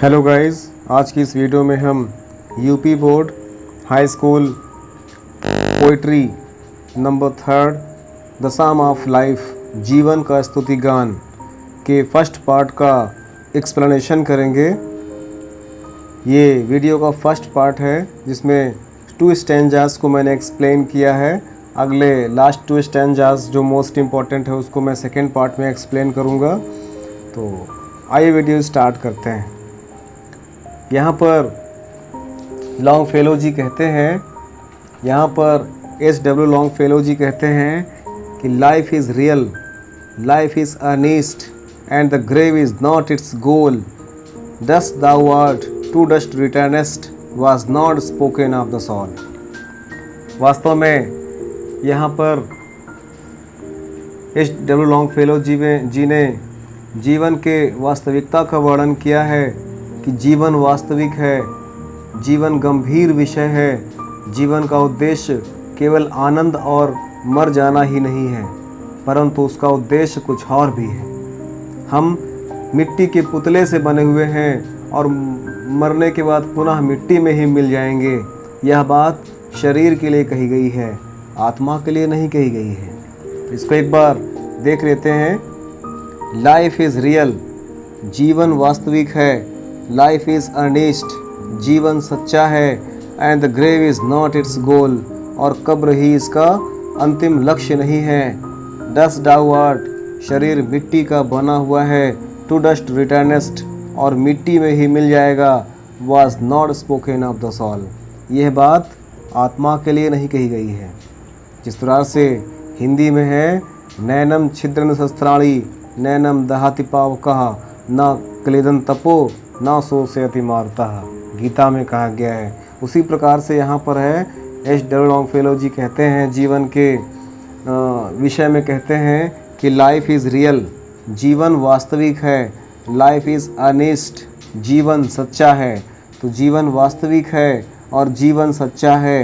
Hello guys, आज की इस वीडियो में हम UP board high school poetry number 3 the psalm of life जीवन का स्तुति गान के फर्स्ट पार्ट का एक्सप्लेनेशन करेंगे। ये वीडियो का फर्स्ट पार्ट है जिसमें 2 स्टैंजास को मैंने एक्सप्लेन किया है। अगले लास्ट 2 स्टैंजास जो मोस्ट इम्पॉर्टेंट है उसको मैं सेकेंड पार्ट में एक्सप्लेन करूँगा। तो आइए वीडियो स्टार्ट करते हैं। यहाँ पर लॉन्गफेलो जी कहते हैं, SW लॉन्गफेलो जी कहते हैं कि life is real, life is earnest and the grave is not its goal, dust thou art to dust returnest was not spoken of the soul। वास्तव में यहाँ पर SW लॉन्गफेलो जी ने जीवन के वास्तविकता का वर्णन किया है कि जीवन वास्तविक है, जीवन गंभीर विषय है, जीवन का उद्देश्य केवल आनंद और मर जाना ही नहीं है, परंतु उसका उद्देश्य कुछ और भी है। हम मिट्टी के पुतले से बने हुए हैं और मरने के बाद पुनः मिट्टी में ही मिल जाएंगे। यह बात शरीर के लिए कही गई है, आत्मा के लिए नहीं कही गई है। इसको एक बार देख लेते हैं। लाइफ इज़ रियल, जीवन वास्तविक है। लाइफ इज़ अर्नेस्ट, जीवन सच्चा है। And the grave is not its goal, और कब्र ही इसका अंतिम लक्ष्य नहीं है। डस्ट thou art, शरीर मिट्टी का बना हुआ है। टू डस्ट रिटर्नेस्ट, और मिट्टी में ही मिल जाएगा। was not spoken of the soul, यह बात आत्मा के लिए नहीं कही गई है। जिस तरह से हिंदी में है, नैनम छिद्रन शस्त्राणी नैनम दहाति पावकः न क्लेदन तपो ना सो से अति मारता, गीता में कहा गया है। उसी प्रकार से यहाँ पर है, SW लॉन्गफेलो जी कहते हैं, जीवन के विषय में कहते हैं कि लाइफ इज़ रियल, जीवन वास्तविक है। लाइफ इज़ अर्नेस्ट, जीवन सच्चा है। तो जीवन वास्तविक है और जीवन सच्चा है।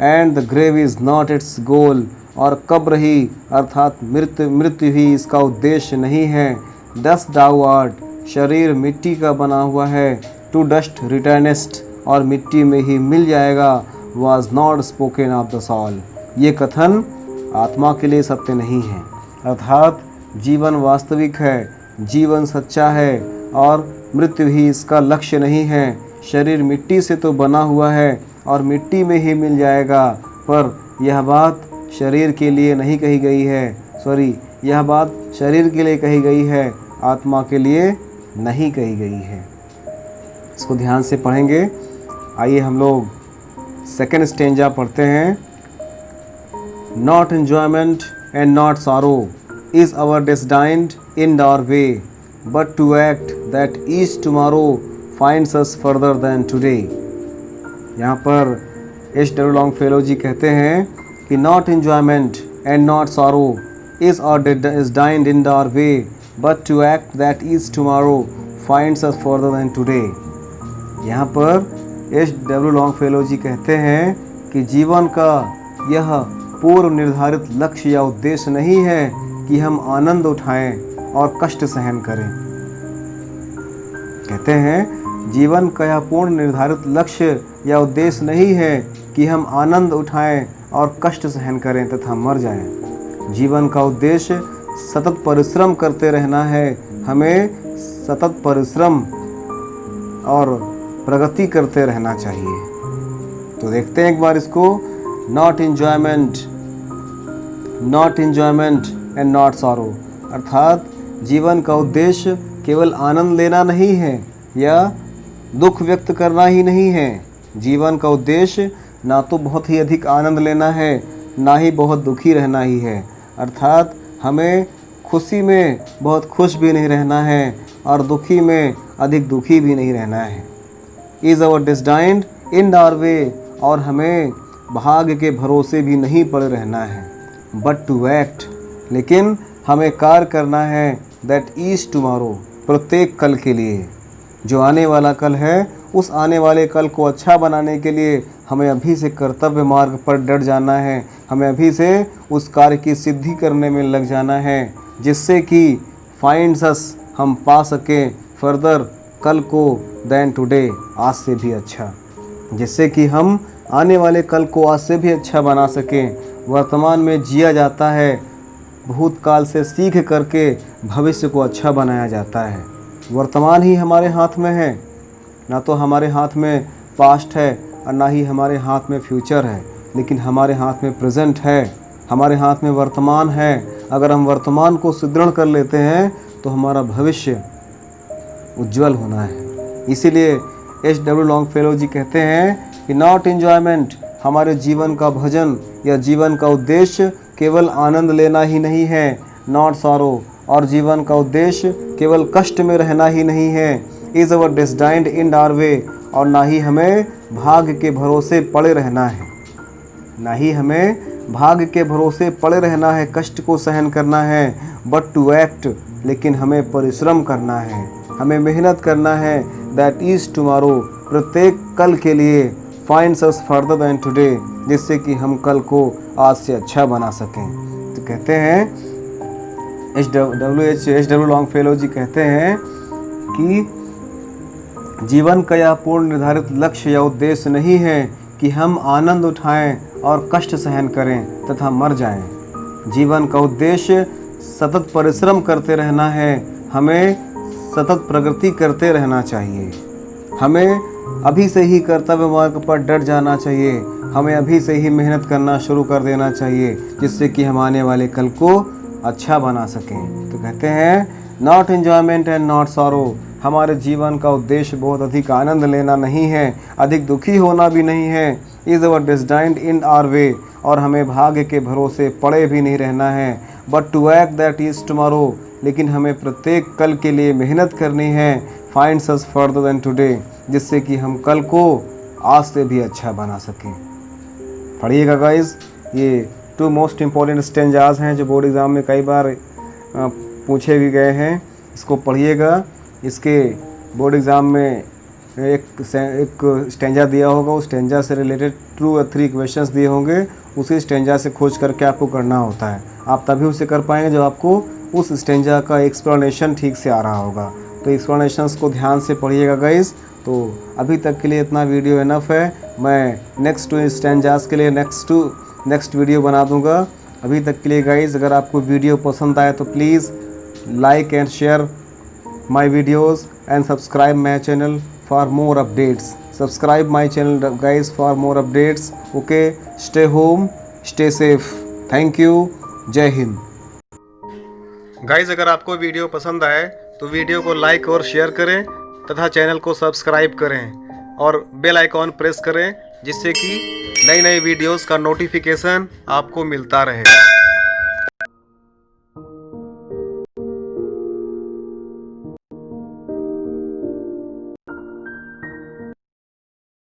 And the grave is not its goal, और कब्र ही अर्थात मृत्यु ही इसका उद्देश्य नहीं है। डस्ट thou art, शरीर मिट्टी का बना हुआ है। टू डस्ट रिटर्नेस्ट, और मिट्टी में ही मिल जाएगा। was not spoken of the soul, ये कथन आत्मा के लिए सत्य नहीं है। अर्थात जीवन वास्तविक है, जीवन सच्चा है, और मृत्यु ही इसका लक्ष्य नहीं है। शरीर मिट्टी से तो बना हुआ है और मिट्टी में ही मिल जाएगा, पर यह बात शरीर के लिए नहीं कही गई है। यह बात शरीर के लिए कही गई है, आत्मा के लिए नहीं कही गई है। इसको ध्यान से पढ़ेंगे। आइए हम लोग सेकेंड स्टेंजा पढ़ते हैं। Not enjoyment and not sorrow is our destined in our way, but to act that each tomorrow finds us further than today. यहाँ पर SW लॉन्गफेलो जी कहते हैं कि not enjoyment and not sorrow is our destined in our way, but to act that each tomorrow finds us further than today। यहाँ पर SW Longfellow ji कहते हैं कि जीवन का यह पूर्व निर्धारित लक्ष्य या उद्देश्य नहीं है कि हम आनंद उठाएं और कष्ट सहन करें। कहते हैं जीवन का यह पूर्ण निर्धारित लक्ष्य या उद्देश्य नहीं है कि हम आनंद उठाएं और कष्ट सहन करें तथा मर जाएं। जीवन का उद्देश्य सतत परिश्रम करते रहना है। हमें सतत परिश्रम और प्रगति करते रहना चाहिए। तो देखते हैं एक बार इसको। Not enjoyment and not sorrow, अर्थात जीवन का उद्देश्य केवल आनंद लेना नहीं है या दुख व्यक्त करना ही नहीं है। जीवन का उद्देश्य ना तो बहुत ही अधिक आनंद लेना है, ना ही बहुत दुखी रहना ही है। अर्थात हमें खुशी में बहुत खुश भी नहीं रहना है और दुखी में अधिक दुखी भी नहीं रहना है। Is our destined in our way, और हमें भाग्य के भरोसे भी नहीं पड़े रहना है। बट टू एक्ट, लेकिन हमें कार्य करना है। दैट ईच टुमारो, प्रत्येक कल के लिए। जो आने वाला कल है, उस आने वाले कल को अच्छा बनाने के लिए हमें अभी से कर्तव्य मार्ग पर डट जाना है। हमें अभी से उस कार्य की सिद्धि करने में लग जाना है, जिससे कि फाइंड्स अस, हम पा सकें फर्दर कल को देन टुडे, आज से भी अच्छा, जिससे कि हम आने वाले कल को आज से भी अच्छा बना सकें। वर्तमान में जिया जाता है, भूतकाल से सीख करके भविष्य को अच्छा बनाया जाता है। वर्तमान ही हमारे हाथ में है, ना तो हमारे हाथ में पास्ट है और ना ही हमारे हाथ में फ्यूचर है, लेकिन हमारे हाथ में प्रेजेंट है, हमारे हाथ में वर्तमान है। अगर हम वर्तमान को सुदृढ़ कर लेते हैं तो हमारा भविष्य उज्जवल होना है। इसीलिए H.W. लॉन्गफेलो जी कहते हैं कि नॉट एन्जॉयमेंट, हमारे जीवन का भजन या जीवन का उद्देश्य केवल आनंद लेना ही नहीं है, नॉट सॉरो, और जीवन का उद्देश्य केवल कष्ट में रहना ही नहीं है, is our destined in our way, और ना ही हमें भाग्य के भरोसे पड़े रहना है, ना ही हमें भाग्य के भरोसे पड़े रहना है, कष्ट को सहन करना है, बट टू एक्ट, लेकिन हमें परिश्रम करना है, हमें मेहनत करना है, दैट इज़ टुमारो, प्रत्येक कल के लिए, finds us further than today, जिससे कि हम कल को आज से अच्छा बना सकें। तो कहते हैं H.W. लॉन्गफेलो जी कहते हैं कि जीवन का यह पूर्ण निर्धारित लक्ष्य या उद्देश्य नहीं है कि हम आनंद उठाएं और कष्ट सहन करें तथा मर जाएं। जीवन का उद्देश्य सतत परिश्रम करते रहना है, हमें सतत प्रगति करते रहना चाहिए, हमें अभी से ही कर्तव्य मार्ग पर डट जाना चाहिए, हमें अभी से ही मेहनत करना शुरू कर देना चाहिए, जिससे कि हम आने वाले कल को अच्छा बना सकें। तो कहते हैं not enjoyment and not sorrow, हमारे जीवन का उद्देश्य बहुत अधिक आनंद लेना नहीं है, अधिक दुखी होना भी नहीं है, is our destined in our way, और हमें भाग्य के भरोसे पड़े भी नहीं रहना है, but to act that is tomorrow, लेकिन हमें प्रत्येक कल के लिए मेहनत करनी है, finds us further than today, जिससे कि हम कल को आज से भी अच्छा बना सकें। पढ़िएगा गाइस, ये 2 मोस्ट इम्पॉर्टेंट स्टेंजाज हैं जो बोर्ड एग्ज़ाम में कई बार पूछे भी गए हैं। इसको पढ़िएगा, इसके बोर्ड एग्ज़ाम में एक स्टेंजा दिया होगा, उस स्टेंजा से रिलेटेड 2 या 3 क्वेश्चंस दिए होंगे, उसी स्टेंजा से खोज करके आपको करना होता है। आप तभी उसे कर पाएंगे जब आपको उस स्टेंजा का एक्सप्लेनेशन ठीक से आ रहा होगा। तो एक्सप्लेनेशंस को ध्यान से पढ़िएगा गाइस। तो अभी तक के लिए इतना वीडियो इनफ है, मैं नेक्स्ट 2 स्टेंजास के लिए नेक्स्ट वीडियो बना दूंगा। अभी तक के लिए गाइस, अगर आपको वीडियो पसंद आए तो please like and share my videos and subscribe my channel for more updates. Subscribe my channel guys for more updates. Okay, stay home, stay safe. Thank you, जय हिंद। गाइस, अगर आपको वीडियो पसंद आए तो वीडियो को लाइक और share करें तथा चैनल को सब्सक्राइब करें और बेल आइकॉन प्रेस करें, जिससे कि नई वीडियोस का नोटिफिकेशन आपको मिलता रहे।